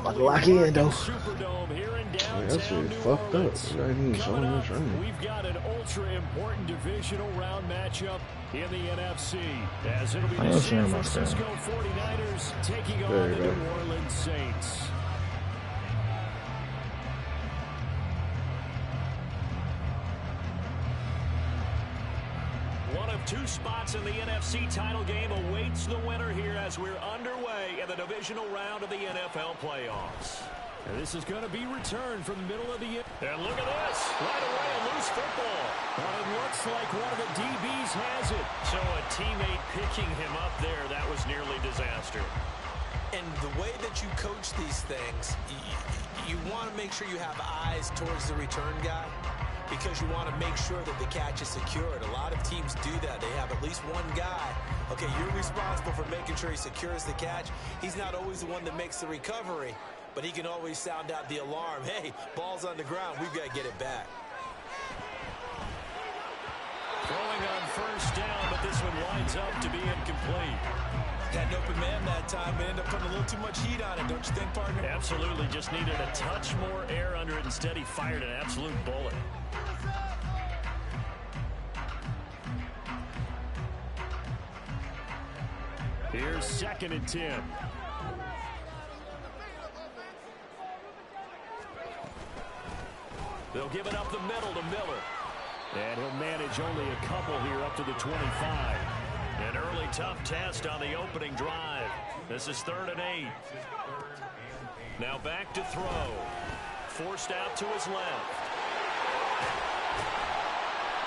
about to lock in though. Yeah, that shit fucked up. That ain't even showing your training. We've got an ultra important divisional round matchup in the NFC. As it'll be the San Francisco 49ers taking on the New Orleans Saints. One of two spots in the NFC title game awaits the winner here as we're underway in the divisional round of the NFL playoffs. And this is going to be returned from the middle of the year. And look at this. Right away, a loose football. But it looks like one of the DBs has it. So a teammate picking him up there, that was nearly disaster. And the way that you coach these things, you want to make sure you have eyes towards the return guy, because you want to make sure that the catch is secured. A lot of teams do that. They have at least one guy. Okay, you're responsible for making sure he secures the catch. He's not always the one that makes the recovery, but he can always sound out the alarm. Hey, ball's on the ground. We've got to get it back. Throwing on first down, but this one winds up to be incomplete. Had an open man that time, but ended up putting a little too much heat on it, don't you think, partner? Absolutely. Just needed a touch more air under it. Instead, he fired an absolute bullet. Here's 2nd and 10. They'll give it up the middle to Miller. And he'll manage only a couple here up to the 25. An early tough test on the opening drive. This is 3rd and 8. Now back to throw. Forced out to his left.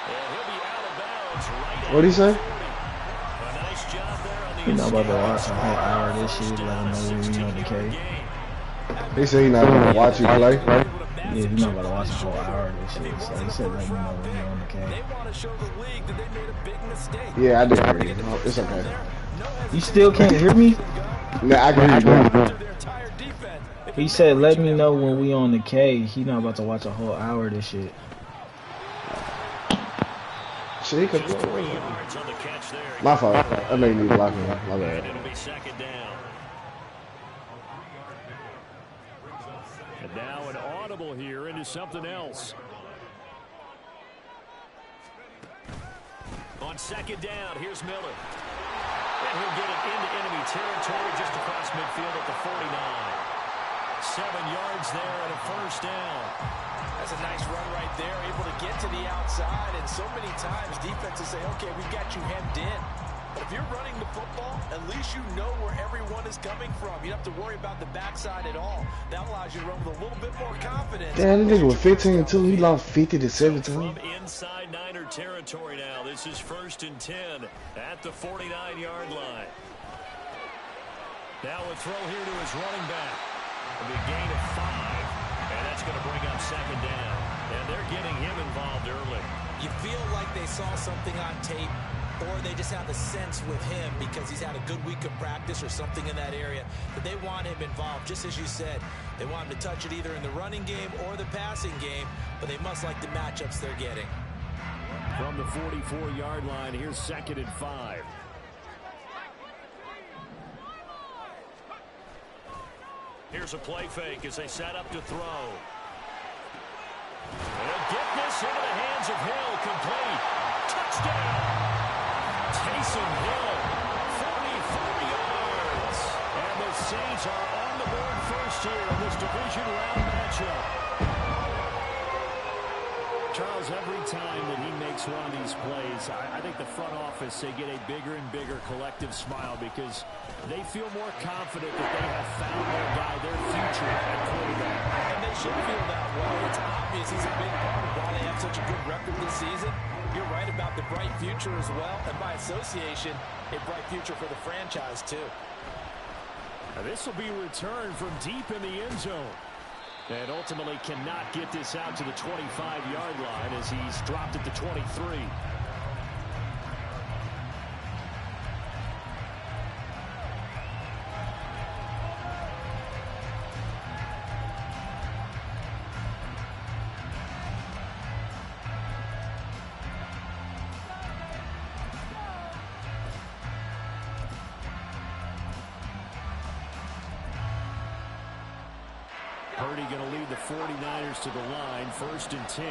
And he'll be out of bounds right. What'd he say? A nice job there on the You're not about to watch a whole hour of this shit, let him know when we on the K. He said he's not going to watch you play. Yeah, you're not about to watch a whole hour of this shit. So he said let me know when you're on the K. They want to show the league that they made a big mistake. Yeah, I did hear you. No, it's okay. You still can't hear me? Nah, I can hear you. He said let me know when we on the K. He not about to watch a whole hour of this shit. Shit, he could My fault. I may need to lock him. My bad. It'll be 2nd down. And now an audible here into something else. On 2nd down, here's Miller. And he'll get it into enemy territory just across midfield at the 49. 7 yards there and a first down. That's a nice run right there, able to get to the outside, and so many times defenses say, okay, we've got you hemmed in. But if you're running the football, at least you know where everyone is coming from. You don't have to worry about the backside at all. That allows you to run with a little bit more confidence. Damn, this nigga was 15-2. He lost 50 to 17. From inside Niner territory now. This is 1st and 10 at the 49-yard line. Now a throw here to his running back. It'll be a gain of 5. And that's going to bring up 2nd down. And they're getting him involved early. You feel like they saw something on tape, or they just have a sense with him because he's had a good week of practice or something in that area that they want him involved. Just as you said, they want him to touch it either in the running game or the passing game, but they must like the matchups they're getting. From the 44-yard line, here's 2nd and 5. Here's a play fake as they set up to throw. And he'll get this into the hands of Hill, complete. Touchdown! Taysom Hill, 44 yards. And the Saints are on the board first here in this division round matchup. Charles, every time that he makes one of these plays, I think the front office, they get a bigger and bigger collective smile because they feel more confident that they have found their guy, their future at quarterback. And they should feel that way. It's obvious he's a big part of why they have such a good record this season. You're right about the bright future as well, and by association, a bright future for the franchise too. Now this will be returned from deep in the end zone. And ultimately cannot get this out to the 25-yard line as he's dropped at the 23. Purdy going to lead the 49ers to the line. 1st and 10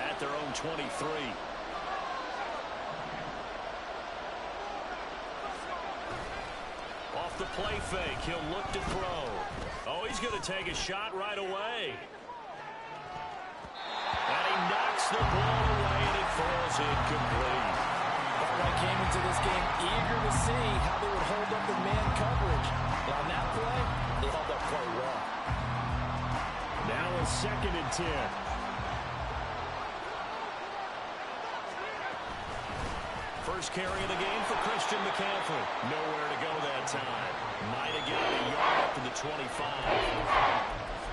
at their own 23. Off the play fake, he'll look to throw. Oh, he's going to take a shot right away. And he knocks the ball away, and it falls incomplete. Cartwright came into this game eager to see how they would hold up the man coverage. And on that play, they held up quite well. Now a 2nd and 10. First carry of the game for Christian McCaffrey. Nowhere to go that time. Might have gotten a yard up to the 25.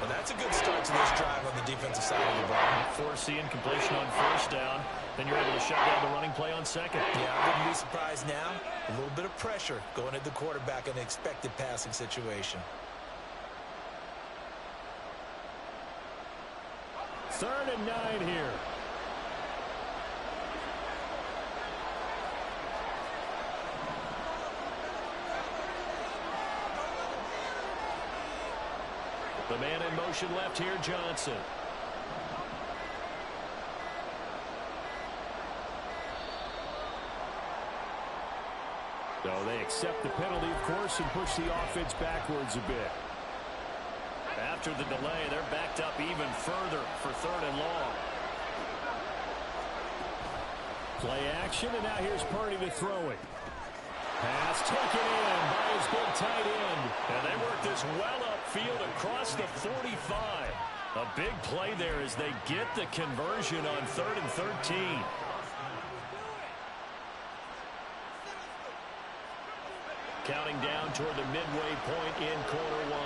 Well, that's a good start to this drive on the defensive side of the ball. Force the incompletion on 1st down. Then you're able to shut down the running play on 2nd. Yeah, I wouldn't be surprised now. A little bit of pressure going at the quarterback in an expected passing situation. 3rd and 9 here. The man in motion left here, Johnson. So they accept the penalty, of course, and push the offense backwards a bit. After the delay, they're backed up even further for 3rd and long. Play action, and now here's Purdy to throw it. Pass taken in by his big tight end. And they work this well upfield across the 45. A big play there as they get the conversion on 3rd and 13. Counting down toward the midway point in quarter 1.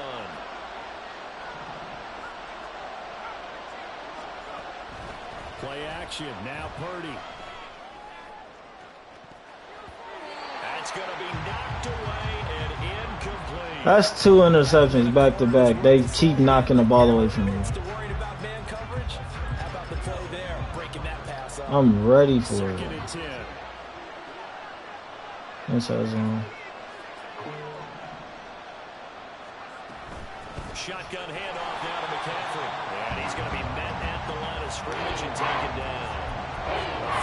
Play action, now Purdy. That's going to be knocked away and incomplete. That's 2 interceptions back to back. They keep knocking the ball away from me. I'm ready for it. Inside zone. Shotgun handoff now to McCaffrey. And he's going to be met at the line of scrimmage and taken down.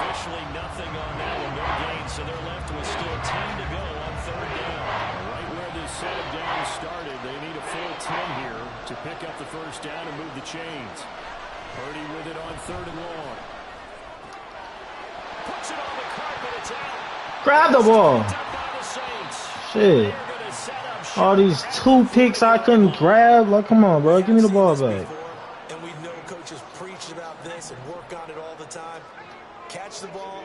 Officially nothing on that one. No gain, so they're left with still 10 to go on 3rd down. Right where this set of downs started, they need a full 10 here to pick up the 1st down and move the chains. Purdy with it on 3rd and long. Puts it on the carpet, it's out. Grab the ball. Shit. All these 2 picks I couldn't grab. Like, come on, bro. Give me the ball back. And we know coaches preach about this and work on it all the time. Catch the ball.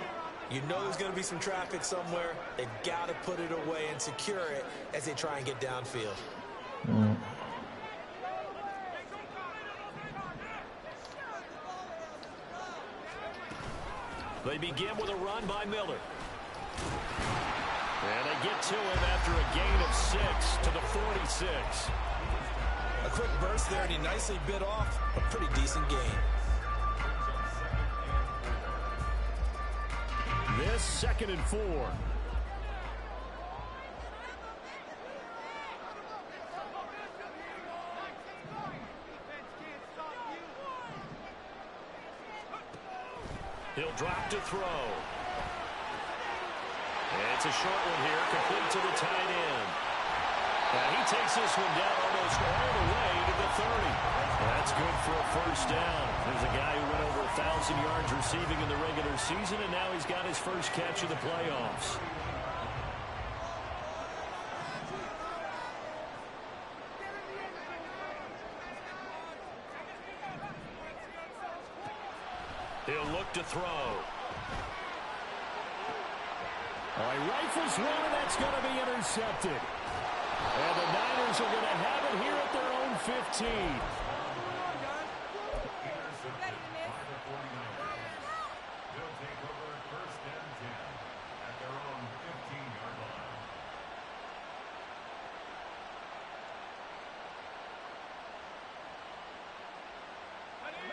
You know there's going to be some traffic somewhere. They've got to put it away and secure it as they try and get downfield. They begin with a run by Miller. And they get to him after a gain of 6 to the 46. A quick burst there, and he nicely bit off a pretty decent gain. This 2nd and 4. He'll drop to throw. It's a short one here, complete to the tight end. And he takes this one down almost all the way to the 30. That's good for a 1st down. There's a guy who went over 1,000 yards receiving in the regular season, and now he's got his first catch of the playoffs. He'll look to throw. All right, rifles one, and that's going to be intercepted. And the Niners are going to have it here at their own 15.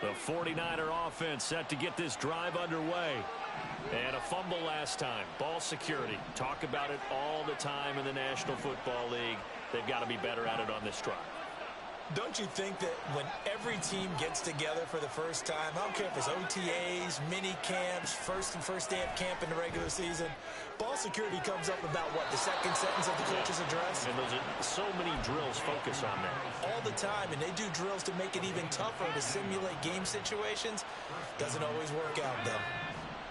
The 49er offense set to get this drive underway. And a fumble last time. Ball security. Talk about it all the time in the National Football League. They've got to be better at it on this drive. Don't you think that when every team gets together for the first time, I don't care if it's OTAs, mini camps, first day of camp in the regular season, ball security comes up about, what, the second sentence of the coach's address? And there's so many drills focus on that. All the time, and they do drills to make it even tougher to simulate game situations. Doesn't always work out, though.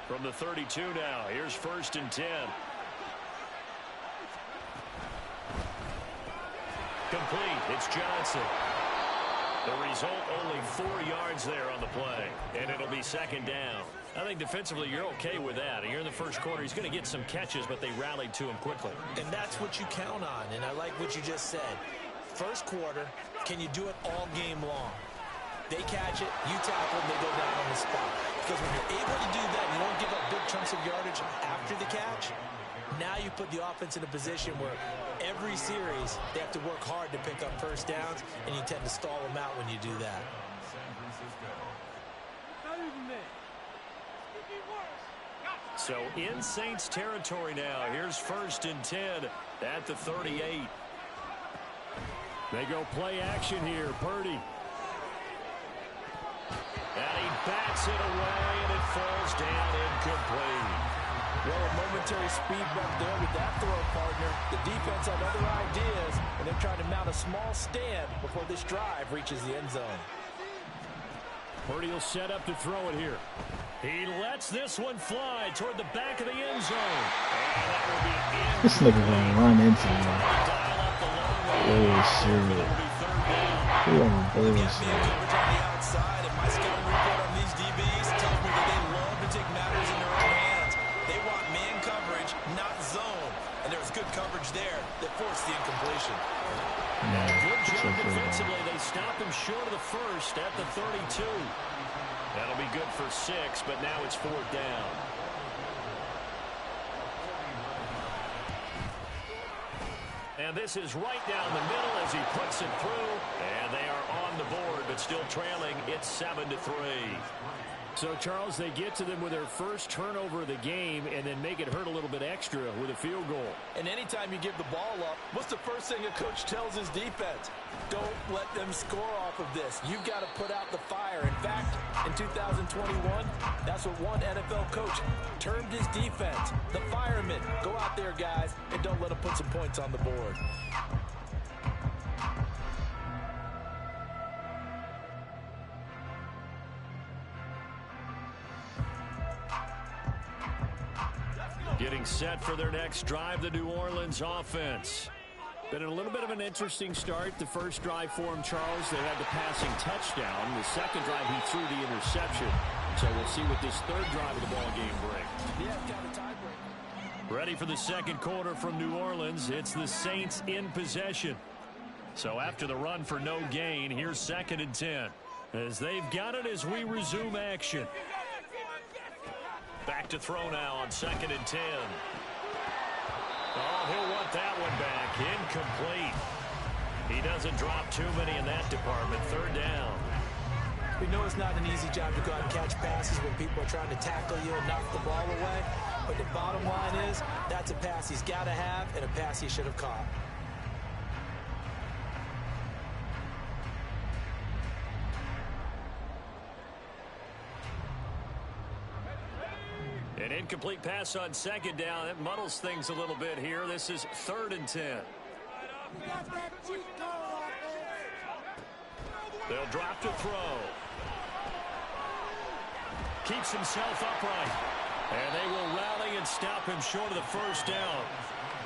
From the 32 now, here's 1st and 10. Complete. It's Johnson. The result, only 4 yards there on the play, and it'll be 2nd down. I think defensively you're okay with that. Here in the first quarter, he's going to get some catches, but they rallied to him quickly. And that's what you count on, and I like what you just said. First quarter, can you do it all game long? They catch it, you tackle them, they go down on the spot. Because when you're able to do that, you don't give up big chunks of yardage after the catch. Now you put the offense in a position where every series they have to work hard to pick up first downs, and you tend to stall them out when you do that. So in Saints territory now. Here's 1st and 10 at the 38. They go play action here. Purdy. And he bats it away, and it falls down incomplete. Well, a momentary speed bump there with that throw, partner. The defense had other ideas, and they're trying to mount a small stand before this drive reaches the end zone. Purdy will set up to throw it here. He lets this one fly toward the back of the end zone. And that will be this nigga gonna run into me. Oh, shit. He on bullshit. My scouting report on these DBs tells me that they love to take matters in their own hands. They want man coverage, not zone. And there was good coverage there that forced the incompletion. Good job defensively. They stop him short of the first at the 32. That'll be good for 6, but now it's 4th down. And this is right down the middle as he puts it through. And they are on the board, but still trailing. It's 7-3. So, Charles, they get to them with their first turnover of the game and then make it hurt a little bit extra with a field goal. And anytime you give the ball up, what's the first thing a coach tells his defense? Don't let them score off of this. You've got to put out the fire. In fact, in 2021, that's what one NFL coach termed his defense. The firemen. Go out there, guys, and don't let them put some points on the board. Getting set for their next drive, the New Orleans offense. Been a little bit of an interesting start. The first drive for him, Charles, they had the passing touchdown. The second drive, he threw the interception. So we'll see what this third drive of the ball game brings. Yeah, got a tiebreaker. Ready for the second quarter from New Orleans. It's the Saints in possession. So after the run for no gain, here's 2nd and 10. As they've got it as we resume action. Back to throw now on 2nd and 10. Oh, he'll want that one back. Incomplete. He doesn't drop too many in that department. 3rd down. We know it's not an easy job to go out and catch passes when people are trying to tackle you and knock the ball away. But the bottom line is, that's a pass he's got to have and a pass he should have caught. An incomplete pass on 2nd down. That muddles things a little bit here. This is 3rd and 10. They'll drop to throw. Keeps himself upright. And they will rally and stop him short of the first down.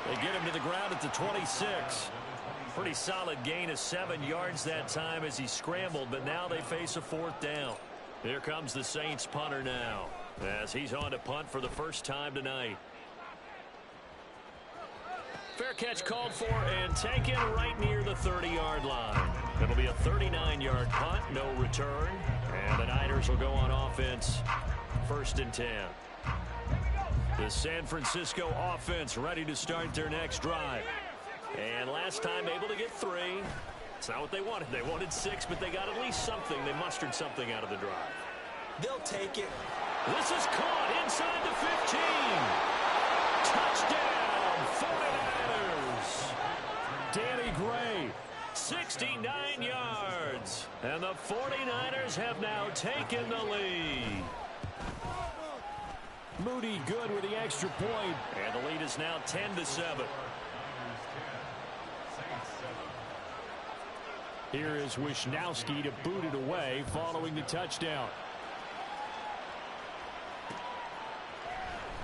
They get him to the ground at the 26. Pretty solid gain of 7 yards that time as he scrambled, but now they face a 4th down. Here comes the Saints punter now, as he's on to punt for the first time tonight. Fair catch called for and taken right near the 30-yard line. It'll be a 39-yard punt, no return. And the Niners will go on offense, 1st and 10. The San Francisco offense ready to start their next drive. And last time able to get 3. It's not what they wanted. They wanted 6, but they got at least something. They mustered something out of the drive. They'll take it. This is caught inside the 15. Touchdown, 49ers. Danny Gray 69 yards. And the 49ers have now taken the lead. Moody good with the extra point. And the lead is now 10-7. Here is Wisnowski to boot it away following the touchdown.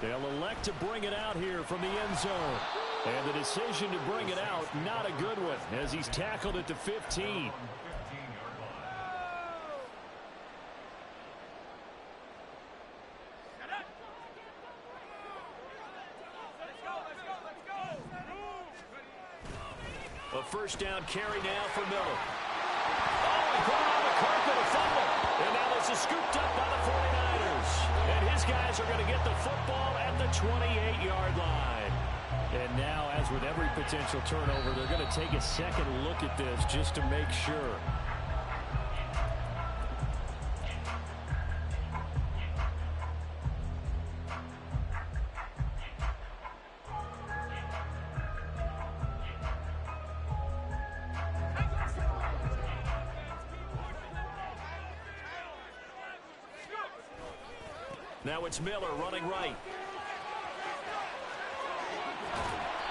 They'll elect to bring it out here from the end zone. And the decision to bring it out, not a good one, as he's tackled at the 15. A first down carry now for Miller. Oh, he put it on the carpet, a fumble. And now this is scooped up by the 49ers. And his guys are going to get the football at the 28-yard line. And now, as with every potential turnover, they're going to take a second look at this just to make sure. Now it's Miller running right.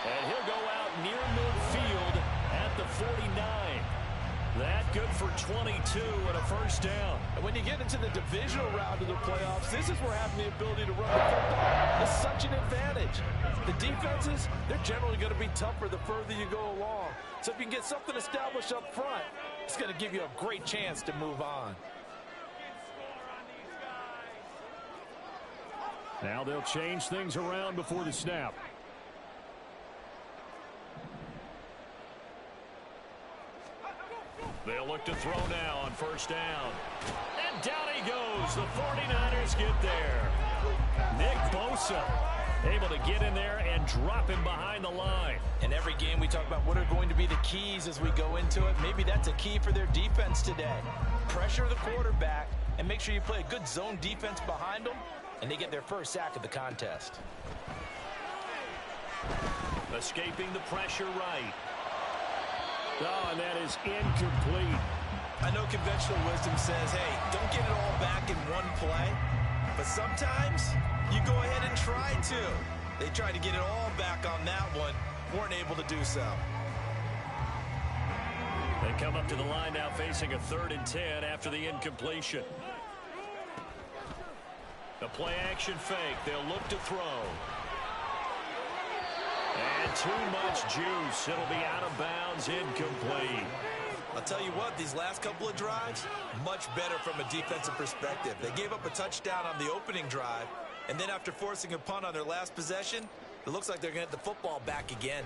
And he'll go out near midfield at the 49. That good for 22 and a first down. And when you get into the divisional round of the playoffs, this is where having the ability to run the football is such an advantage. The defenses, they're generally going to be tougher the further you go along. So if you can get something established up front, it's going to give you a great chance to move on. Now they'll change things around before the snap. They'll look to throw now on first down. And down he goes. The 49ers get there. Nick Bosa able to get in there and drop him behind the line. In every game we talk about what are going to be the keys as we go into it. Maybe that's a key for their defense today. Pressure the quarterback and make sure you play a good zone defense behind them, and they get their first sack of the contest. Escaping the pressure right. Oh, and that is incomplete. I know conventional wisdom says, hey, don't get it all back in one play. But sometimes you go ahead and try to. They tried to get it all back on that one. Weren't able to do so. They come up to the line now facing a 3rd and 10 after the incompletion. The play action fake. They'll look to throw. And too much juice. It'll be out of bounds, incomplete. I'll tell you what, these last couple of drives, much better from a defensive perspective. They gave up a touchdown on the opening drive, and then after forcing a punt on their last possession, it looks like they're going to get the football back again.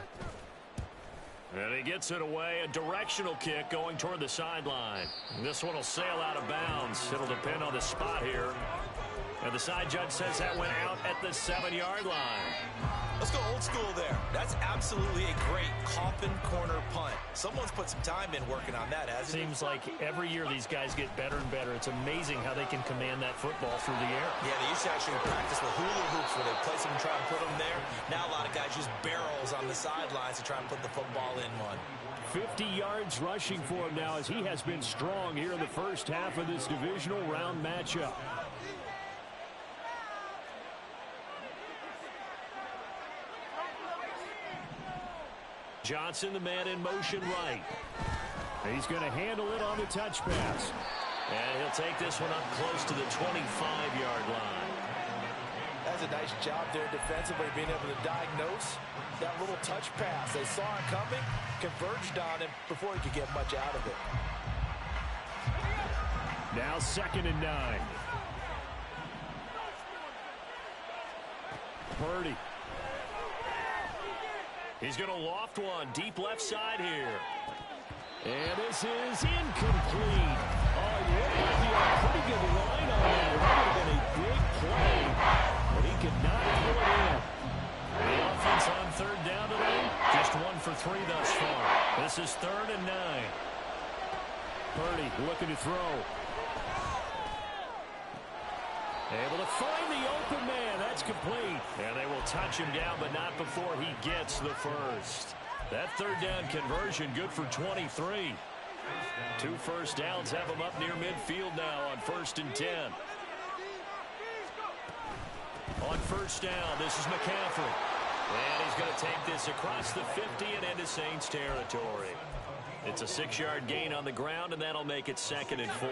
And he gets it away. A directional kick going toward the sideline. This one will sail out of bounds. It'll depend on the spot here. And the side judge says that went out at the 7-yard line. Let's go old school there. That's absolutely a great coffin corner punt. Someone's put some time in working on that, hasn't it? Seems like every year these guys get better and better. It's amazing how they can command that football through the air. Yeah, they used to actually practice with hula hoops where they place them and try and put them there. Now a lot of guys use barrels on the sidelines to try and put the football in one. 50 yards rushing for him now as he has been strong here in the first half of this divisional round matchup. Johnson, the man in motion right. He's going to handle it on the touch pass. And he'll take this one up close to the 25-yard line. That's a nice job there defensively, being able to diagnose that little touch pass. They saw it coming, converged on him before he could get much out of it. Now 2nd and 9. Purdy. He's going to loft one deep left side here. And this is incomplete. Oh, yeah, might be a pretty good line on that. It would have been a big play, but he could not pull it in. The offense on 3rd down today, just 1 for 3 thus far. This is 3rd and 9. Purdy looking to throw. Able to find the open man. That's complete. And they will touch him down, but not before he gets the first. That third down conversion good for 23. 2 first downs have them up near midfield now on 1st and 10. On first down, this is McCaffrey. And he's going to take this across the 50 and into Saints territory. It's a 6-yard gain on the ground, and that'll make it 2nd and 4.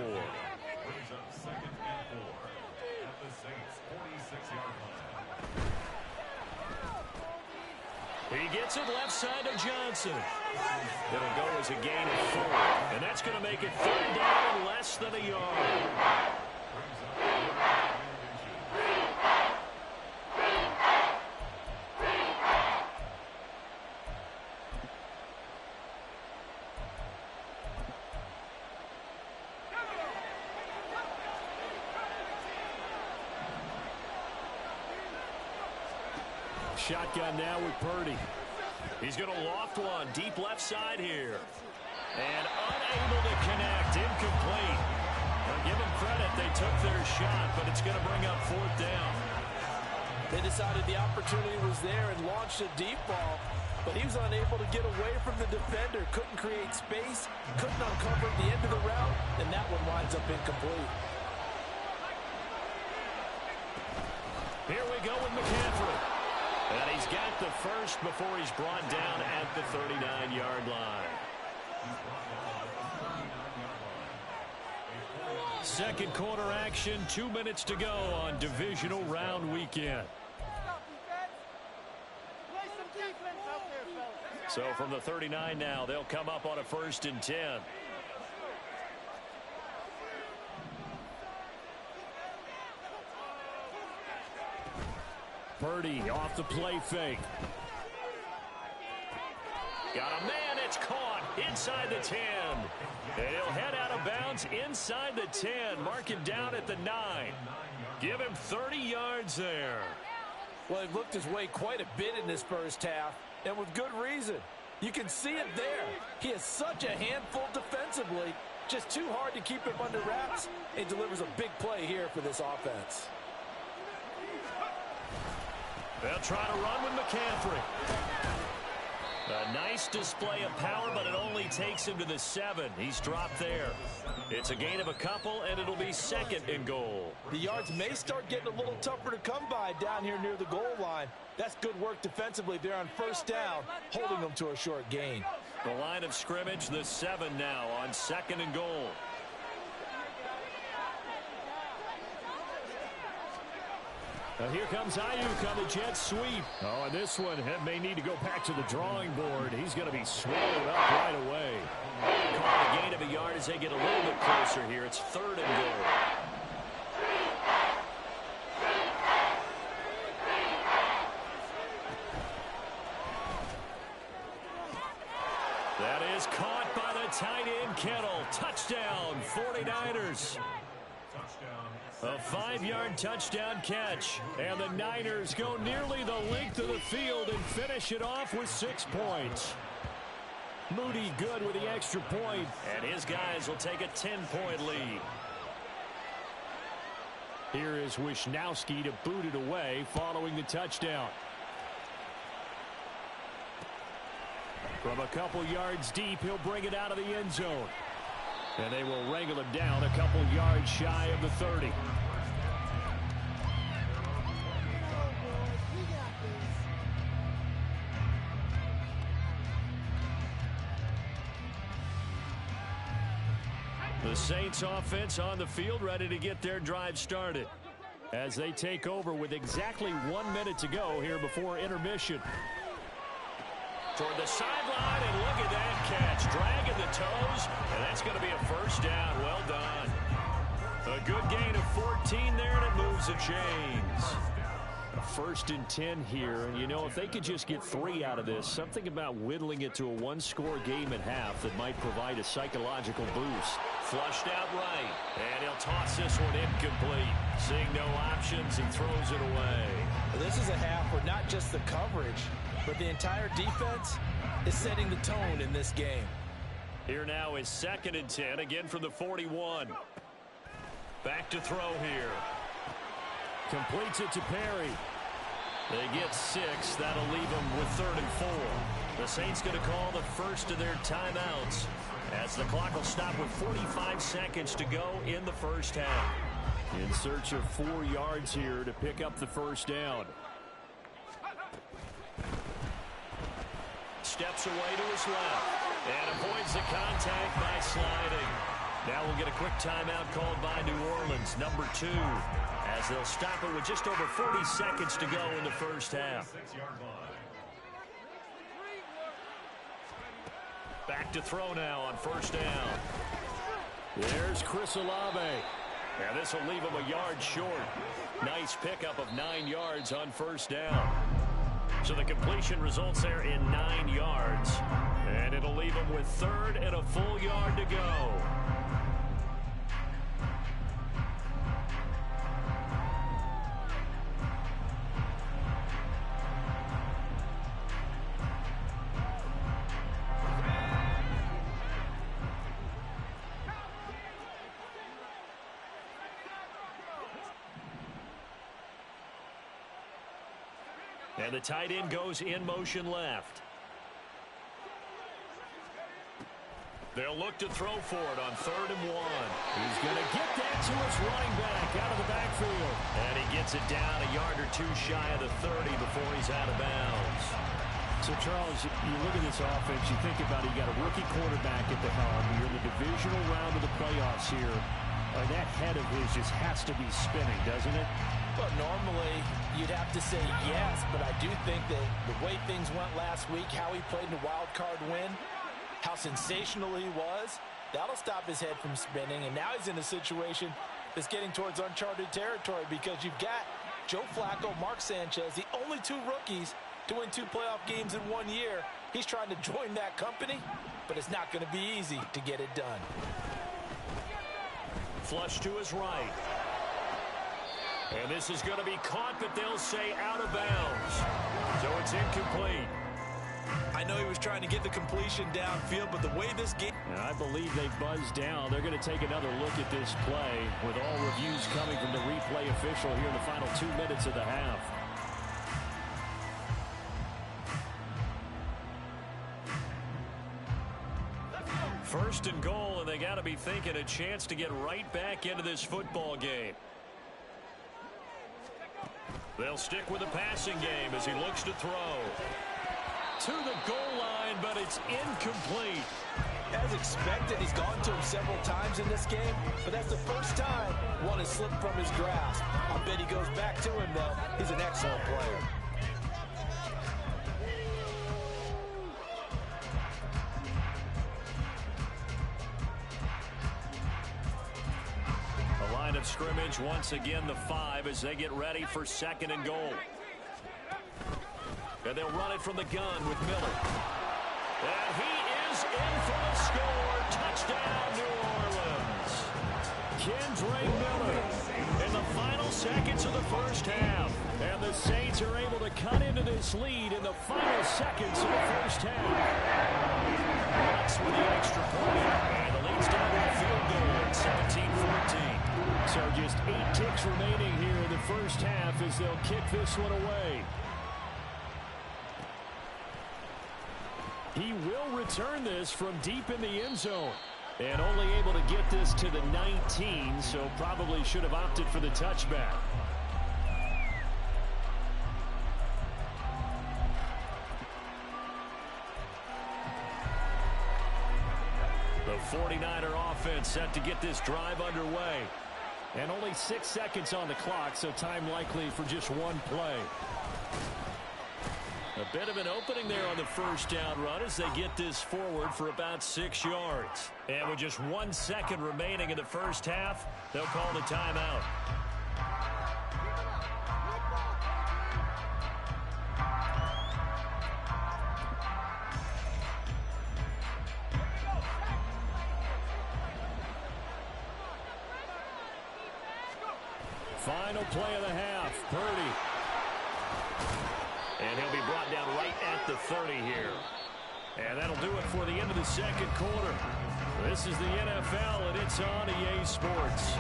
He gets it left side to Johnson. It'll go as a gain of 4. And that's going to make it 3rd down and less than a yard. Shotgun now with Purdy. He's going to loft one deep left side here. And unable to connect. Incomplete. I'll give them credit. They took their shot, but it's going to bring up 4th down. They decided the opportunity was there and launched a deep ball, but he was unable to get away from the defender. Couldn't create space, couldn't uncover the end of the route, and that one winds up incomplete. Here we go with McCaffrey. And he's got the first before he's brought down at the 39-yard line. Second quarter action, 2 minutes to go on divisional round weekend. So from the 39 now, they'll come up on a 1st and 10. Purdy off the play fake. Got a man, it's caught inside the 10. And he'll head out of bounds inside the 10. Mark him down at the 9. Give him 30 yards there. Well, he looked his way quite a bit in this first half, and with good reason. You can see it there. He is such a handful defensively. Just too hard to keep him under wraps. He delivers a big play here for this offense. They'll try to run with McCaffrey. A nice display of power, but it only takes him to the 7. He's dropped there. It's a gain of a couple, and it'll be 2nd and goal. The yards may start getting a little tougher to come by down here near the goal line. That's good work defensively there on first down, holding them to a short gain. The line of scrimmage, the 7 now on 2nd and goal. Now here comes Ayuk on the jet sweep. Oh, and this one may need to go back to the drawing board. He's going to be swallowed up right away. Call a gain of a yard as they get a little bit closer here. It's 3rd and goal. That is caught by the tight end Kittle. Touchdown, 49ers. A 5-yard touchdown catch. And the Niners go nearly the length of the field and finish it off with 6 points. Moody good with the extra point. And his guys will take a 10-point lead. Here is Wisnowski to boot it away following the touchdown. From a couple yards deep, he'll bring it out of the end zone. And they will wrangle him down a couple yards shy of the 30. The Saints offense on the field ready to get their drive started as they take over with exactly 1 minute to go here before intermission. Toward the sideline, and look at that catch. Dragging the toes, and that's going to be a first down. Well done. A good gain of 14 there, and it moves the chains. A 1st and 10 here, and you know, if they could just get 3 out of this, something about whittling it to a 1-score game at half that might provide a psychological boost. Flushed out right, and he'll toss this one incomplete. Seeing no options, he throws it away. This is a half where not just the coverage, but the entire defense is setting the tone in this game. Here now is 2nd and 10, again from the 41. Back to throw here. Completes it to Perry. They get 6. That'll leave them with 3rd and 4. The Saints going to call the first of their timeouts as the clock will stop with 45 seconds to go in the first half. In search of 4 yards here to pick up the first down. Steps away to his left and avoids the contact by sliding. Now we'll get a quick timeout called by New Orleans, number 2, as they'll stop it with just over 40 seconds to go in the first half. Back to throw now on first down. There's Chris Olave. And this will leave him a yard short. Nice pickup of 9 yards on first down. So the completion results there in 9 yards. And it'll leave him with 3rd and a full yard to go. And the tight end goes in motion left. They'll look to throw for it on 3rd and 1. He's going to get that to his running back out of the backfield. And he gets it down a yard or 2 shy of the 30 before he's out of bounds. So, Charles, you look at this offense, you think about it, you got a rookie quarterback at the helm. You're in the divisional round of the playoffs here. That head of his just has to be spinning, doesn't it? Well, normally you'd have to say yes, but I do think that the way things went last week, how he played in the wild card win, how sensational he was, that'll stop his head from spinning. And now he's in a situation that's getting towards uncharted territory because you've got Joe Flacco, Mark Sanchez, the only 2 rookies to win 2 playoff games in 1 year. He's trying to join that company, but it's not going to be easy to get it done. Flush to his right. And this is going to be caught, but they'll say out of bounds. So it's incomplete. I know he was trying to get the completion downfield, but the way this game... And I believe they buzzed down. They're going to take another look at this play with all reviews coming from the replay official here in the final 2 minutes of the half. First and goal, and they got to be thinking a chance to get right back into this football game. They'll stick with the passing game as he looks to throw. To the goal line, but it's incomplete. As expected, he's gone to him several times in this game, but that's the first time one has slipped from his grasp. I bet he goes back to him, though. He's an excellent player. Of scrimmage once again the 5 as they get ready for 2nd and goal. And they'll run it from the gun with Miller. And he is in for the score. Touchdown, New Orleans. Kendre Miller in the final seconds of the first half. And the Saints are able to cut into this lead in the final seconds of the first half. Bucks with the extra point. And the lead's down to a field goal at 17-14. So just 8 ticks remaining here in the first half as they'll kick this one away. He will return this from deep in the end zone. And only able to get this to the 19, so probably should have opted for the touchback. The 49er offense set to get this drive underway. And only 6 seconds on the clock, so time likely for just 1 play. A bit of an opening there on the first down run as they get this forward for about 6 yards. And with just 1 second remaining in the first half, they'll call the timeout. Final play of the half, Purdy. And he'll be brought down right at the 30 here. And that'll do it for the end of the second quarter. This is the NFL, and it's on EA Sports.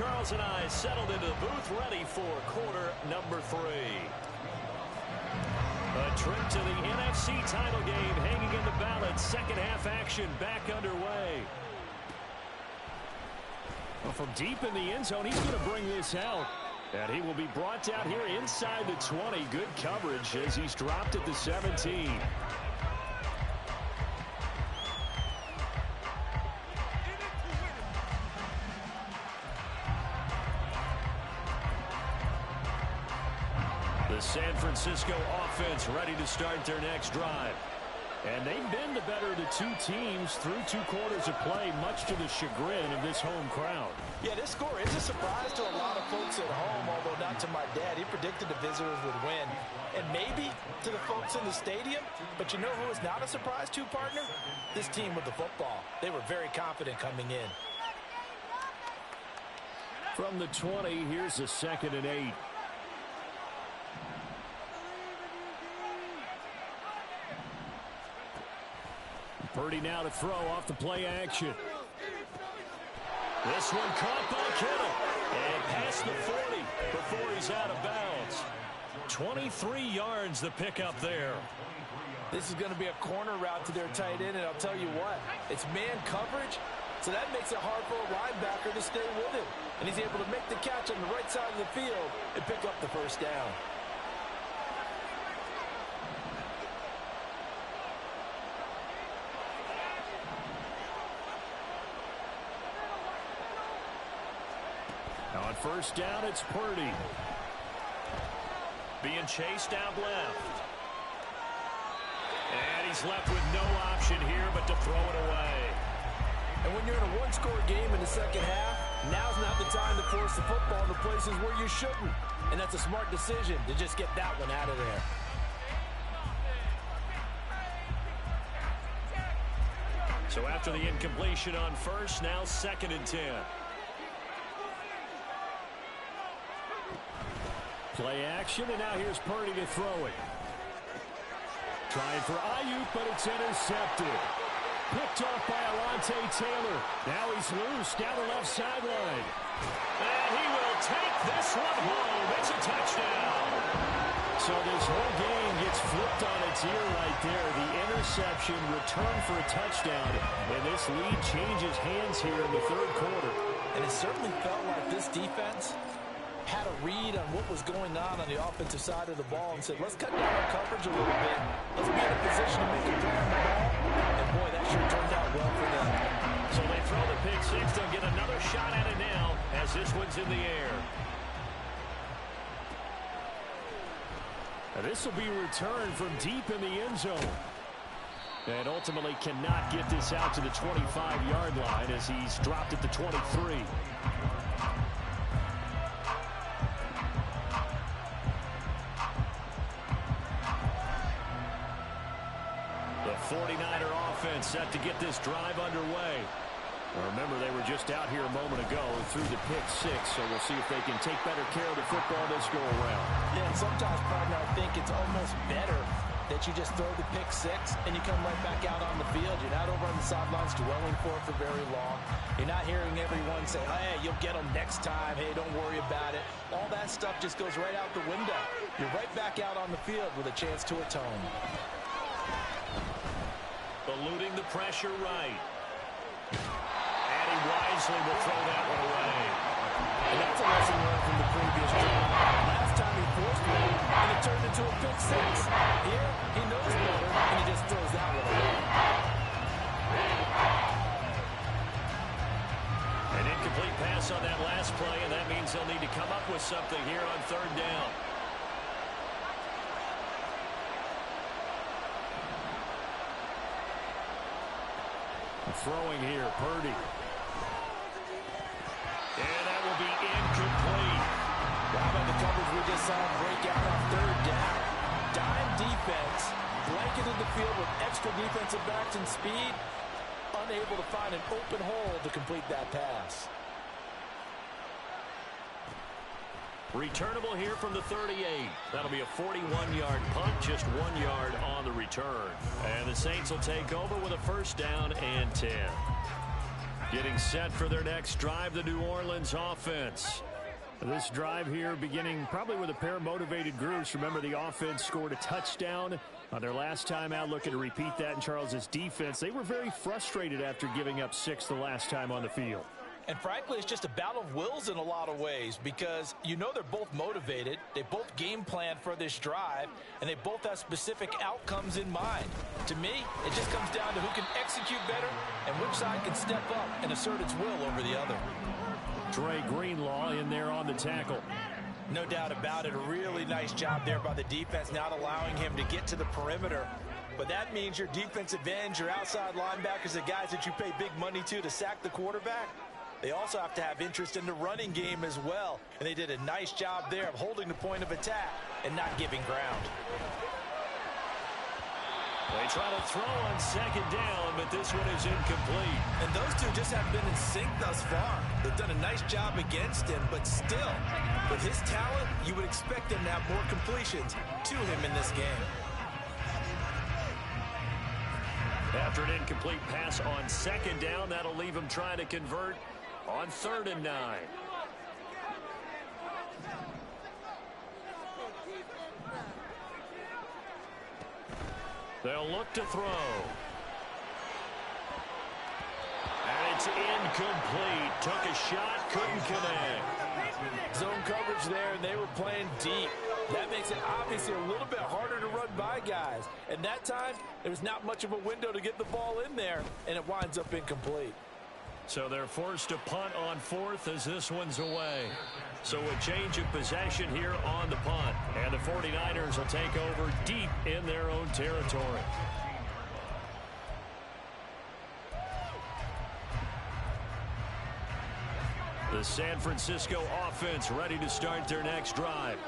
Charles and I settled into the booth, ready for quarter number 3. A trip to the NFC title game hanging in the balance. Second half action back underway. Well, from deep in the end zone, he's going to bring this out. And he will be brought down here inside the 20. Good coverage as he's dropped at the 17. The San Francisco offense ready to start their next drive. And they've been the better of the two teams through 2 quarters of play, much to the chagrin of this home crowd. Yeah, this score is a surprise to a lot of folks at home, although not to my dad. He predicted the visitors would win. And maybe to the folks in the stadium. But you know who is not a surprise to, partner? This team with the football. They were very confident coming in. From the 20, here's a 2nd and 8. Purdy now to throw off the play action. This one caught by Kittle. And past the 40 before he's out of bounds. 23 yards the pickup there. This is going to be a corner route to their tight end, and I'll tell you what, it's man coverage, so that makes it hard for a linebacker to stay with it. And he's able to make the catch on the right side of the field and pick up the first down. On first down, it's Purdy. Being chased out left. And he's left with no option here but to throw it away. And when you're in a one-score game in the second half, now's not the time to force the football to places where you shouldn't. And that's a smart decision to just get that one out of there. So after the incompletion on first, now 2nd and 10. Play action, and now here's Purdy to throw it. Trying for Ayuk, but it's intercepted. Picked off by Alontae Taylor. Now he's loose down the left sideline. And he will take this one home. It's a touchdown. So this whole game gets flipped on its ear right there. The interception, return for a touchdown. And this lead changes hands here in the 3rd quarter. And it certainly felt like this defense had a read on what was going on the offensive side of the ball and said, let's cut down our coverage a little bit. Let's be in a position to make a play on the ball. And boy, that sure turned out well for them. So they throw the pick 6. They'll get another shot at it now as this one's in the air. Now this will be returned from deep in the end zone. And ultimately cannot get this out to the 25-yard line as he's dropped at the 23. The 49er offense set to get this drive underway. Remember, they were just out here a moment ago through the pick 6, so we'll see if they can take better care of the football this go around. Yeah, and sometimes, partner, I think it's almost better that you just throw the pick 6 and you come right back out on the field. You're not over on the sidelines dwelling for it for very long. You're not hearing everyone say, hey, you'll get them next time. Hey, don't worry about it. All that stuff just goes right out the window. You're right back out on the field with a chance to atone. Eluding the pressure right. And he wisely will throw that one away. And that's a lesson learned from the previous drive. Last time he forced one, and it turned into a pick 6. Here, he knows better, and he just throws that one away. An incomplete pass on that last play, and that means they'll need to come up with something here on 3rd down. Throwing here, Purdy. And that will be incomplete. How about the coverage we just saw break out on 3rd down? Dime defense, blanketed the field with extra defensive backs and speed, unable to find an open hole to complete that pass. Returnable here from the 38. That'll be a 41-yard punt, just 1 yard on the return. And the Saints will take over with a 1st down and 10. Getting set for their next drive, the New Orleans offense. This drive here beginning probably with a pair of motivated groups. Remember, the offense scored a touchdown on their last time out, looking to repeat that in Charles's defense. They were very frustrated after giving up 6 the last time on the field. And frankly, it's just a battle of wills in a lot of ways because you know they're both motivated. They both game plan for this drive, and they both have specific outcomes in mind. To me, it just comes down to who can execute better and which side can step up and assert its will over the other. Dre Greenlaw in there on the tackle. No doubt about it. A really nice job there by the defense, not allowing him to get to the perimeter. But that means your defensive ends, your outside linebackers, the guys that you pay big money to sack the quarterback, they also have to have interest in the running game as well. And they did a nice job there of holding the point of attack and not giving ground. They try to throw on second down, but this one is incomplete. And those two just haven't been in sync thus far. They've done a nice job against him, but still, with his talent, you would expect him to have more completions to him in this game. After an incomplete pass on second down, that'll leave him trying to convert on 3rd and 9. They'll look to throw. And it's incomplete. Took a shot, couldn't connect. Zone coverage there, and they were playing deep. That makes it obviously a little bit harder to run by guys. And that time, there's not much of a window to get the ball in there, and it winds up incomplete. So they're forced to punt on 4th as this one's away. So a change of possession here on the punt. And the 49ers will take over deep in their own territory. The San Francisco offense ready to start their next drive.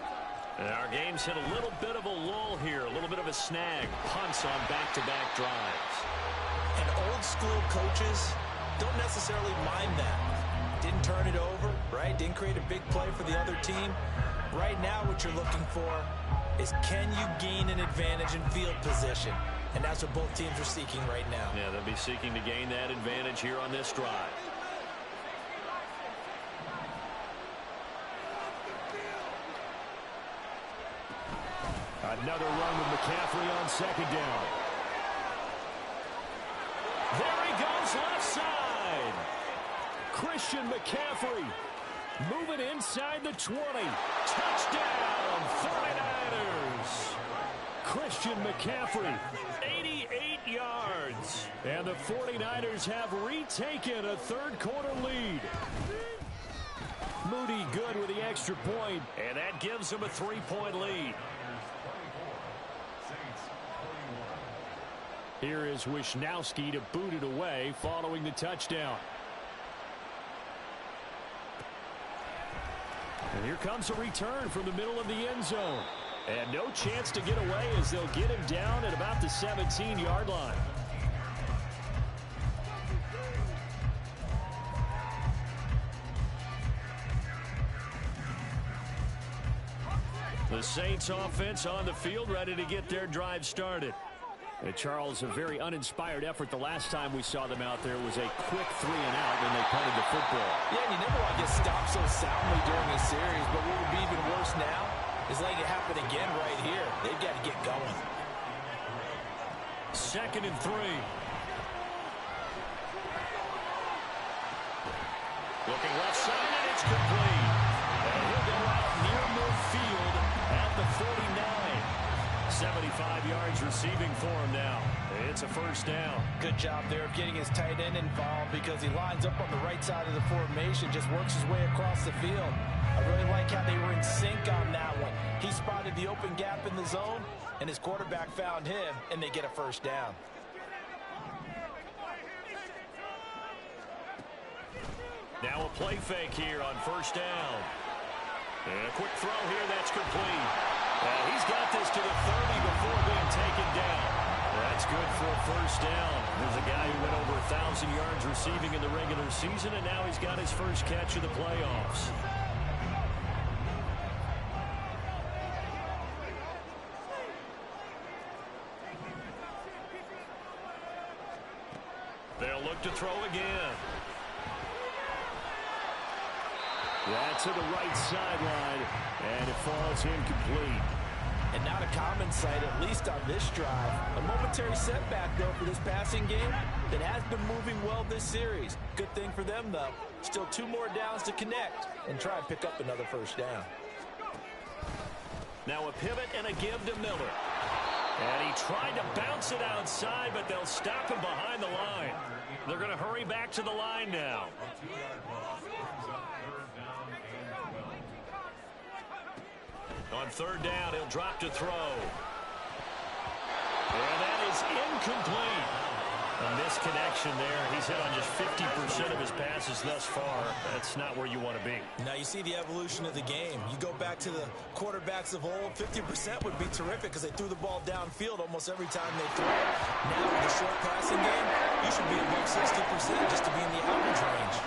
And our game's hit a little bit of a lull here, a little bit of a snag. Punts on back-to-back drives. And old school coaches don't necessarily mind that. Didn't turn it over, right? Didn't create a big play for the other team. Right now what you're looking for is can you gain an advantage in field position? And that's what both teams are seeking right now. Yeah, they'll be seeking to gain that advantage here on this drive. Another run with McCaffrey on second down. There he goes left side. Christian McCaffrey moving inside the 20. Touchdown, 49ers. Christian McCaffrey, 88 yards. And the 49ers have retaken a third-quarter lead. Moody good with the extra point, and that gives them a 3-point lead. Here is Wisnowski to boot it away following the touchdown. And here comes a return from the middle of the end zone. And no chance to get away as they'll get him down at about the 17-yard line. The Saints offense on the field ready to get their drive started. Charles, a very uninspired effort the last time we saw them out there was a quick 3-and-out when they punted the football. Yeah, and you never want to get stopped so soundly during a series, but what would be even worse now is letting it happen again right here. They've got to get going. 2nd and 3. Looking left side, and it's complete. And he'll go out near midfield at the 49. 75 yards receiving for him now. It's a first down. Good job there of getting his tight end involved because he lines up on the right side of the formation, just works his way across the field. I really like how they were in sync on that one. He spotted the open gap in the zone, and his quarterback found him, and they get a first down. Now a play fake here on first down. And a quick throw here, that's complete. He's got this to the 30 before being taken down. That's good for a first down. There's a guy who went over 1,000 yards receiving in the regular season, and now he's got his first catch of the playoffs. They'll look to throw again. That's to the right sideline, and it falls incomplete. And not a common sight, at least on this drive. A momentary setback, though, for this passing game that has been moving well this series. Good thing for them, though. Still 2 more downs to connect and try and pick up another first down. Now a pivot and a give to Miller. And he tried to bounce it outside, but they'll stop him behind the line. They're going to hurry back to the line now. On 3rd down, he'll drop to throw. And that is incomplete. A misconnection there. He's hit on just 50% of his passes thus far. That's not where you want to be. Now you see the evolution of the game. You go back to the quarterbacks of old, 50% would be terrific because they threw the ball downfield almost every time they threw it. Now with the short passing game, you should be above 60% just to be in the average range.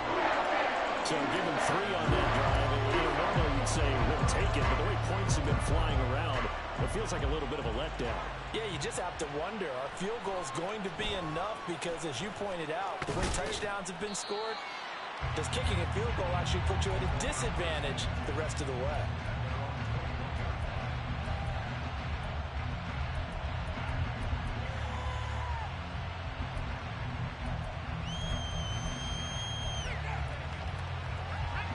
So given 3 on that drive, normally you'd say we'll take it, but the way points have been flying around, it feels like a little bit of a letdown. Yeah, you just have to wonder, are field goals going to be enough? Because as you pointed out, the way touchdowns have been scored, does kicking a field goal actually put you at a disadvantage the rest of the way?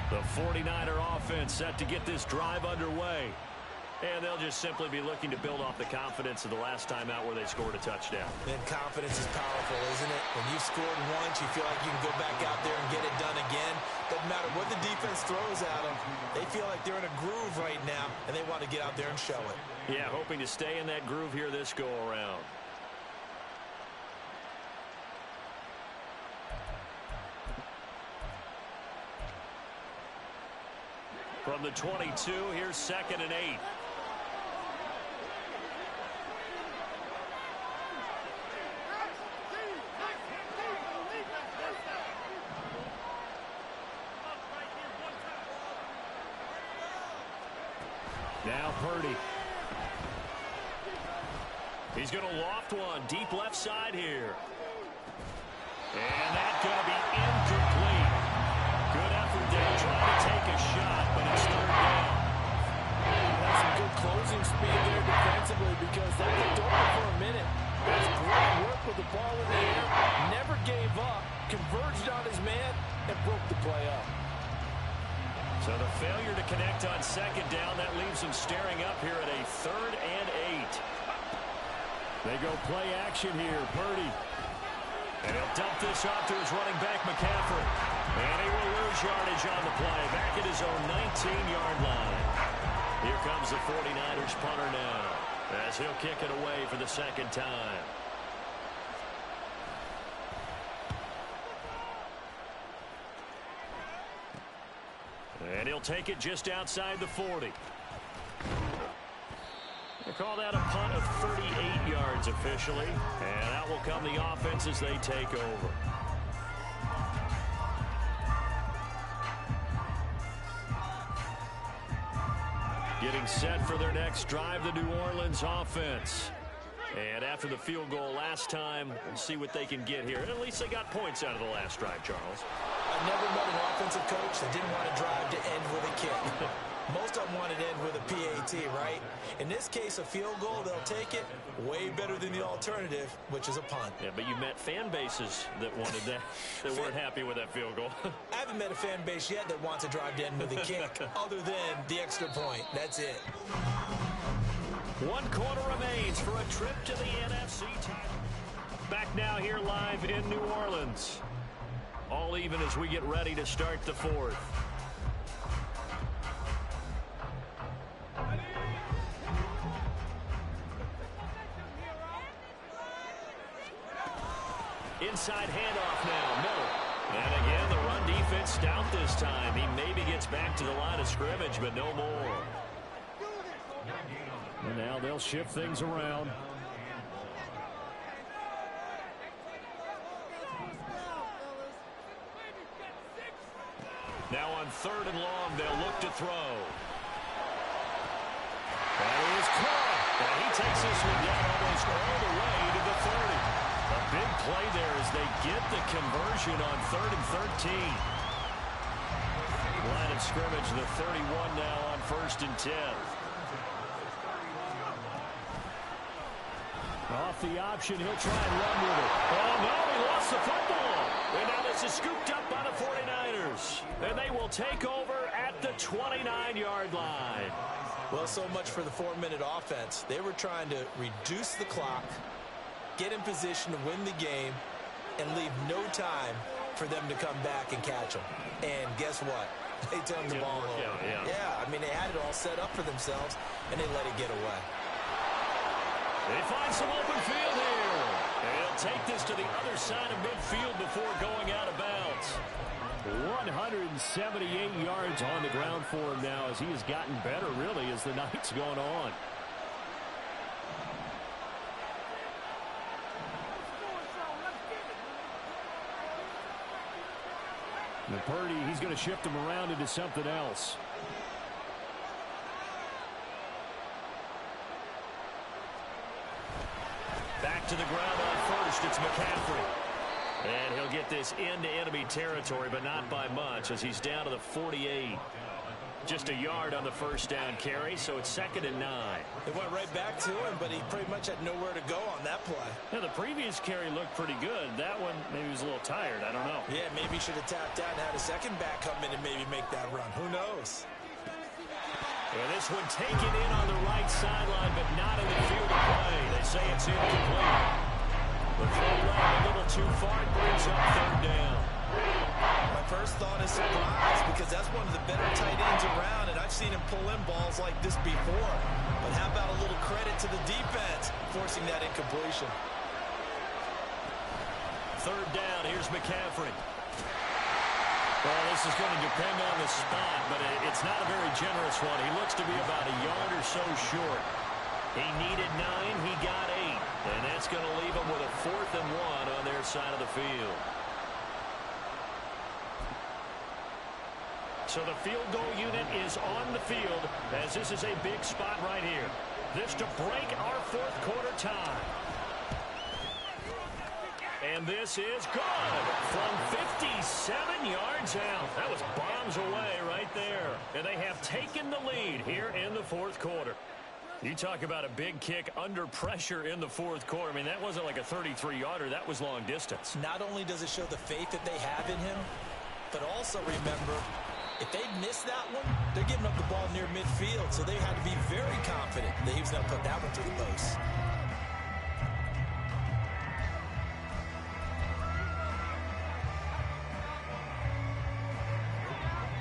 The 49er offense set to get this drive underway. And they'll just simply be looking to build off the confidence of the last time out where they scored a touchdown. And confidence is powerful, isn't it? When you've scored once, you feel like you can go back out there and get it done again. Doesn't matter what the defense throws at them. They feel like they're in a groove right now, and they want to get out there and show it. Yeah, hoping to stay in that groove here this go-around. From the 22, here's 2nd and 8. Now Purdy. He's going to loft one deep left side here. And that's going to be incomplete. Good effort there trying to take a shot, but it's 3rd down. That's some good closing speed there defensively because that looked open for a minute. That's great work with the ball in the air. Never gave up, converged on his man, and broke the play up. So the failure to connect on 2nd down, that leaves him staring up here at a 3rd and 8. They go play action here, Purdy. And he'll dump this off to his running back, McCaffrey. And he will lose yardage on the play, back at his own 19-yard line. Here comes the 49ers punter now, as he'll kick it away for the 2nd time. And he'll take it just outside the 40. They call that a punt of 38 yards officially. And out will come the offense as they take over. Getting set for their next drive, the New Orleans offense. And after the field goal last time, we'll see what they can get here. And at least they got points out of the last drive, Charles. I've never met an offensive coach that didn't want to drive to end with a kick. Most of them want to end with a PAT, right? In this case, a field goal, they'll take it. Way better than the alternative, which is a punt. Yeah, but you met fan bases that wanted that, that weren't happy with that field goal. I haven't met a fan base yet that wants to drive to end with a kick, other than the extra point. That's it. 1 quarter remains for a trip to the NFC title. Back now here live in New Orleans. All even as we get ready to start the 4th. Inside handoff now, Miller. And again, the run defense stout this time. He maybe gets back to the line of scrimmage, but no more. And now they'll shift things around. Now on 3rd and long, they'll look to throw. That is caught. And he takes this one down almost all the way to the 30. A big play there as they get the conversion on 3rd and 13. Line of scrimmage, the 31 now on 1st and 10. Off the option, he'll try and run with it. Oh, no, he lost the football. And now this is scooped up by the 49ers. And they will take over at the 29-yard line. Well, so much for the 4-minute offense. They were trying to reduce the clock, get in position to win the game, and leave no time for them to come back and catch them. And guess what? They turned the ball over. Yeah, I mean, they had it all set up for themselves, and they let it get away. They find some open field here. And he'll take this to the other side of midfield before going out of bounds. 178 yards on the ground for him now as he has gotten better, really, as the night's gone on. And Purdy, he's going to shift him around into something else. Back to the ground on first. It's McCaffrey. And he'll get this into enemy territory, but not by much as he's down to the 48. Just a yard on the first down carry, so it's 2nd and 9. It went right back to him, but he pretty much had nowhere to go on that play. Yeah, the previous carry looked pretty good. That one, maybe he was a little tired. I don't know. Yeah, maybe he should have tapped out and had a second back come in and maybe make that run. Who knows? And this one taken in on the right sideline, but not in the field of play. They say it's incomplete. The throw ran a little too far. It brings up 3rd down. My first thought is surprise because that's one of the better tight ends around, and I've seen him pull in balls like this before. But how about a little credit to the defense forcing that incompletion? 3rd down. Here's McCaffrey. Well, this is going to depend on the spot, but it's not a very generous one. He looks to be about a yard or so short. He needed 9. He got 8. And that's going to leave him with a 4th and 1 on their side of the field. So the field goal unit is on the field as this is a big spot right here. This to break our 4th quarter tie. And this is good from 57 yards out. That was bombs away right there. And they have taken the lead here in the 4th quarter. You talk about a big kick under pressure in the 4th quarter. I mean, that wasn't like a 33-yarder. That was long distance. Not only does it show the faith that they have in him, but also remember, if they miss that one, they're giving up the ball near midfield. So they had to be very confident that he was going to put that one through the post.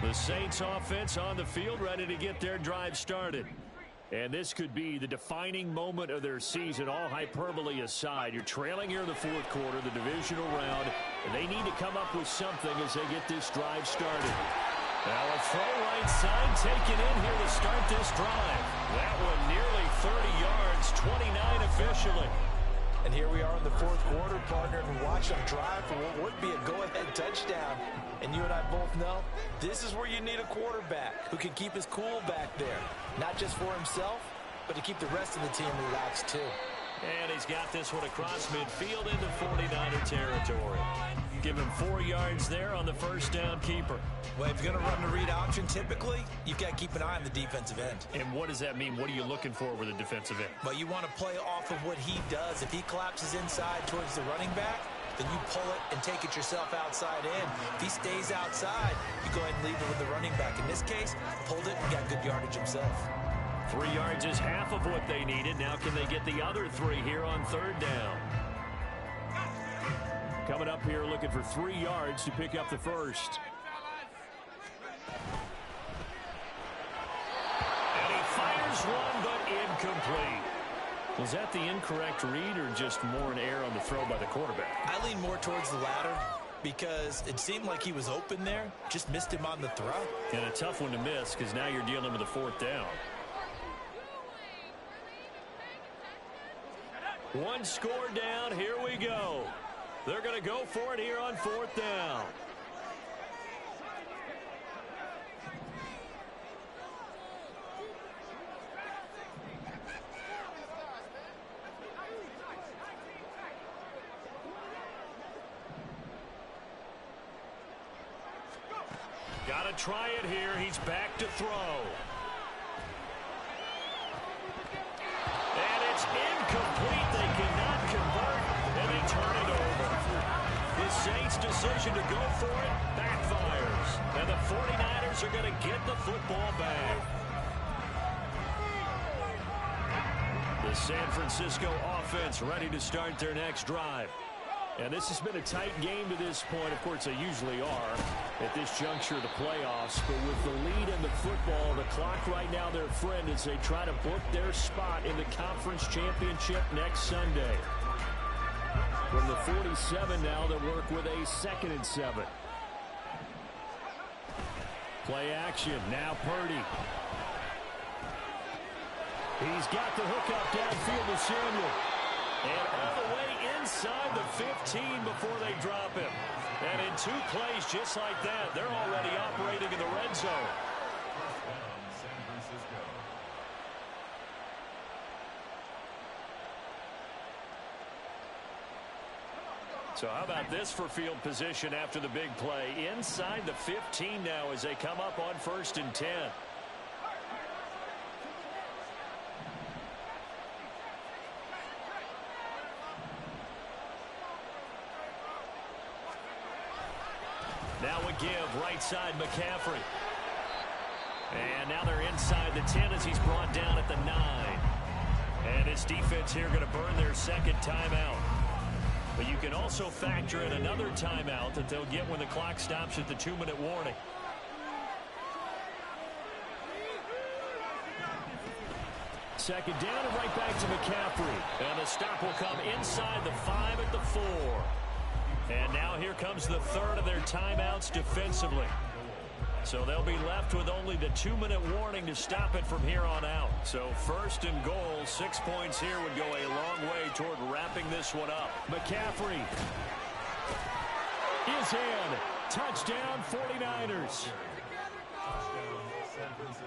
The Saints offense on the field ready to get their drive started. And this could be the defining moment of their season, all hyperbole aside. You're trailing here in the 4th quarter, the divisional round, and they need to come up with something as they get this drive started. Now a throw right side taken in here to start this drive. That one nearly 30 yards, 29 officially. And here we are in the 4th quarter, partner, and watch them drive for what would be a go-ahead touchdown. And you and I both know this is where you need a quarterback who can keep his cool back there. Not just for himself, but to keep the rest of the team relaxed too. And he's got this one across midfield into 49er territory. Give him 4 yards there on the first down keeper. Well, if you're going to run the read option, typically, you've got to keep an eye on the defensive end. And what does that mean? What are you looking for with a defensive end? Well, you want to play off of what he does. If he collapses inside towards the running back, then you pull it and take it yourself outside in. If he stays outside, you go ahead and leave it with the running back. In this case, pulled it and got good yardage himself. 3 yards is half of what they needed. Now can they get the other 3 here on 3rd down? Coming up here looking for 3 yards to pick up the first. And he fires one, but incomplete. Was that the incorrect read or just more an error on the throw by the quarterback? I lean more towards the latter because it seemed like he was open there. Just missed him on the throw. And a tough one to miss because now you're dealing with a 4th down. One score down. Here we go. They're going to go for it here on 4th down. Got to try it here. He's back to throw. And it's incomplete. They cannot convert, and they turn it over. The Saints' decision to go for it backfires. And the 49ers are going to get the football back. The San Francisco offense ready to start their next drive. And this has been a tight game to this point. Of course, they usually are at this juncture of the playoffs. But with the lead in the football, the clock right now their friend as they try to book their spot in the conference championship next Sunday. From the 47 now, they'll work with a 2nd and 7. Play action. Now Purdy. He's got the hook up downfield to Samuel. And all the way inside the 15 before they drop him. And in 2 plays just like that, they're already operating in the red zone. So how about this for field position after the big play? Inside the 15 now as they come up on 1st and 10. Now a give, right side McCaffrey. And now they're inside the 10 as he's brought down at the 9. And his defense here going to burn their 2nd timeout. But you can also factor in another timeout that they'll get when the clock stops at the 2-minute warning. Second down and right back to McCaffrey. And the stop will come inside the 5 at the 4. And now here comes the 3rd of their timeouts defensively. So they'll be left with only the 2-minute warning to stop it from here on out. So 1st and goal, 6 points here would go a long way toward wrapping this one up. McCaffrey is in. Touchdown 49ers.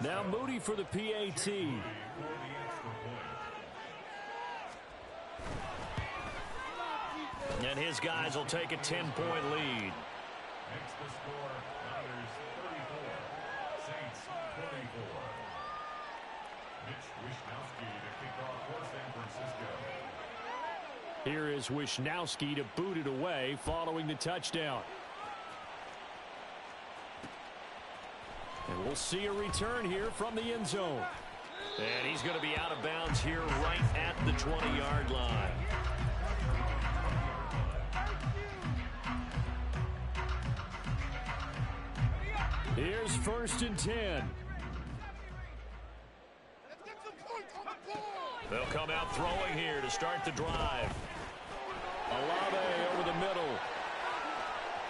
Now Moody for the PAT. And his guys will take a 10-point lead. Makes the score Niners 34, Saints 24. Mitch Wishnowsky to kick off for San Francisco. Here is Wishnowsky to boot it away following the touchdown. And we'll see a return here from the end zone. And he's going to be out of bounds here right at the 20-yard line. Here's 1st and 10. They'll come out throwing here to start the drive. Olave over the middle.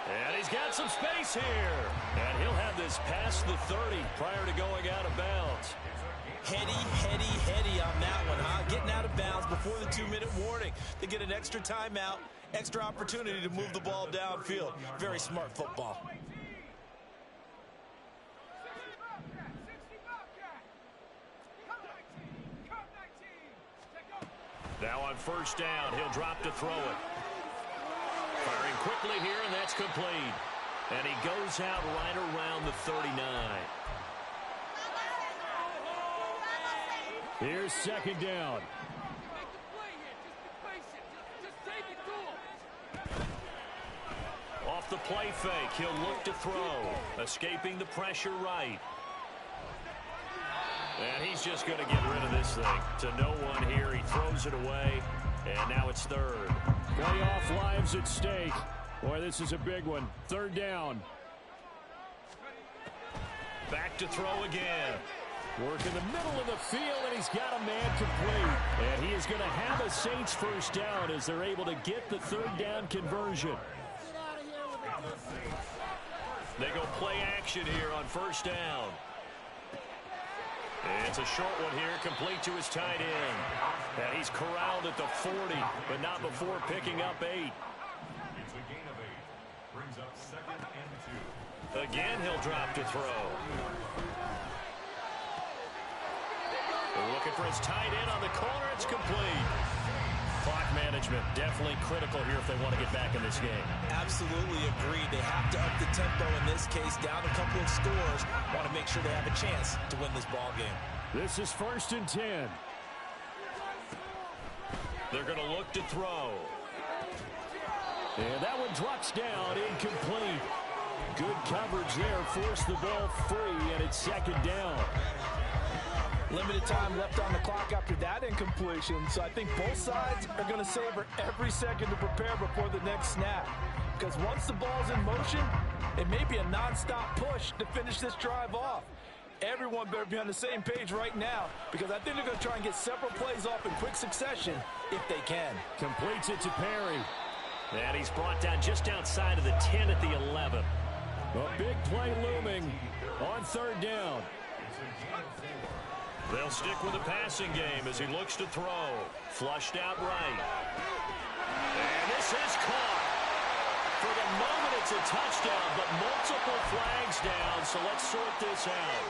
And he's got some space here. And he'll have this past the 30 prior to going out of bounds. Heady on that one, huh? Getting out of bounds before the 2-minute warning. They get an extra timeout, extra opportunity to move the ball downfield. Very smart football. Now on 1st down, he'll drop to throw it. Firing quickly here, and that's complete. And he goes out right around the 39. Here's 2nd down. Off the play fake, he'll look to throw. Escaping the pressure right. And he's just going to get rid of this thing to no one here. He throws it away, and now it's 3rd. Playoff lives at stake. Boy, this is a big one. 3rd down. Back to throw again. Work in the middle of the field, and he's got a man complete. And he is going to have a Saints 1st down as they're able to get the 3rd down conversion. They go play action here on 1st down. It's a short one here, complete to his tight end. And he's corralled at the 40, but not before picking up 8. It's a gain of 8. Brings up 2nd and 2. Again, he'll drop to throw. They're looking for his tight end on the corner. It's complete. Clock management. management definitely critical here if they want to get back in this game. Absolutely agreed. They have to up the tempo in this case, down a couple of scores. Want to make sure they have a chance to win this ball game. This is 1st and 10. They're going to look to throw. And that one drops down, incomplete. Good coverage there, forced the ball free, and it's 2nd down. Limited time left on the clock after that incompletion, so I think both sides are going to savor every second to prepare before the next snap. Because once the ball's in motion, it may be a non-stop push to finish this drive off. Everyone better be on the same page right now, because I think they're going to try and get several plays off in quick succession if they can. Completes it to Perry. And he's brought down just outside of the 10 at the 11. A big play looming on 3rd down. They'll stick with the passing game as he looks to throw. Flushed out right. And this is caught. For the moment, it's a touchdown, but multiple flags down, so let's sort this out.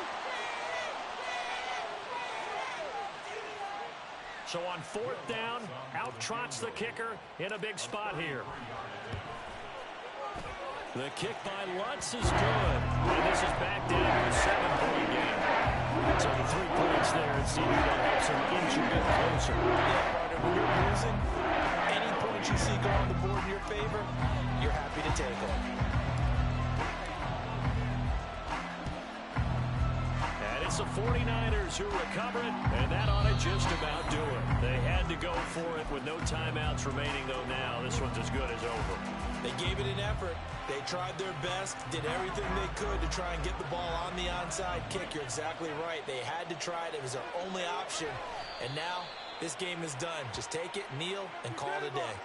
So on 4th down, out trots the kicker in a big spot here. The kick by Lutz is good. And this is back down to a 7-point game. So the 3 points there, and CeeDee helps him inch a bit closer. Yeah, when you're losing, any points you see go on the board in your favor, you're happy to take them. And it's the 49ers who recover it, and that ought to just about do it. They had to go for it with no timeouts remaining, though now this one's as good as over. They gave it an effort. They tried their best, did everything they could to try and get the ball on the onside kick. You're exactly right. They had to try it. It was their only option. And now this game is done. Just take it, kneel, and call it a day.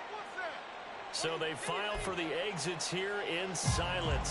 So they file for the exits here in silence.